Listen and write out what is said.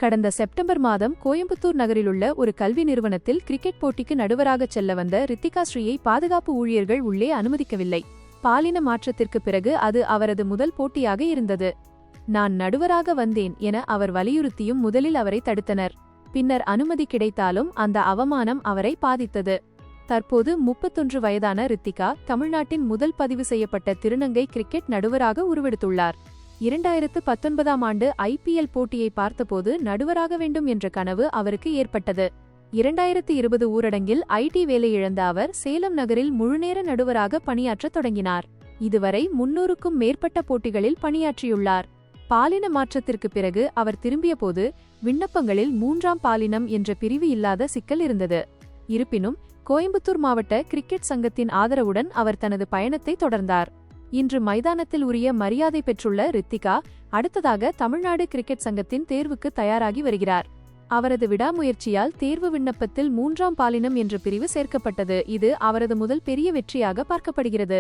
கடந்த செப்டம்பர் மாதம் கோயம்புத்தூர் நகரிலுள்ள ஒரு கல்வி நிறுவனத்தில் கிரிக்கெட் போட்டிக்கு நடுவராகச் செல்ல வந்த ரித்திகா ஸ்ரீயை பாதுகாப்பு ஊழியர்கள் உள்ளே அனுமதிக்கவில்லை. பாலின மாற்றத்திற்கு பிறகு அது அவரது முதல் போட்டியாக இருந்தது. நான் நடுவராக வந்தேன் என அவர் வலியுறுத்தியும் முதலில் அவரை தடுத்தனர். பின்னர் அனுமதி கிடைத்தாலும் அந்த அவமானம் அவரை பாதித்தது. தற்போது 31 வயதான ரித்திகா தமிழ்நாட்டின் முதல் பதிவு செய்யப்பட்ட திருநங்கை கிரிக்கெட் நடுவராக உருவெடுத்துள்ளார். 2019ஆம் ஆண்டு IPL போட்டியை பார்த்தபோது நடுவராக வேண்டும் என்ற கனவு அவருக்கு ஏற்பட்டது. 2020 ஊரடங்கில் IT வேலை இழந்த அவர் சேலம் நகரில் முழுநேர நடுவராக பணியாற்றத் தொடங்கினார். இதுவரை 300க்கும் மேற்பட்ட போட்டிகளில் பணியாற்றியுள்ளார். பாலின மாற்றத்திற்கு பிறகு அவர் திரும்பியபோது விண்ணப்பங்களில் 3ஆம் பாலினம் என்ற பிரிவு இல்லாத சிக்கல் இருந்தது. இருப்பினும் கோயம்புத்தூர் மாவட்ட கிரிக்கெட் சங்கத்தின் ஆதரவுடன் அவர் தனது பயணத்தை தொடர்ந்தார். இன்று மைதானத்தில் உரிய மரியாதை பெற்றுள்ள ரித்திகா அடுத்ததாக தமிழ்நாடு கிரிக்கெட் சங்கத்தின் தேர்வுக்கு தயாராகி வருகிறார். அவரது விடாமுயற்சியால் தேர்வு விண்ணப்பத்தில் 3ஆம் பாலினம் என்ற பிரிவு சேர்க்கப்பட்டது. இது அவரது முதல் பெரிய வெற்றியாக பார்க்கப்படுகிறது.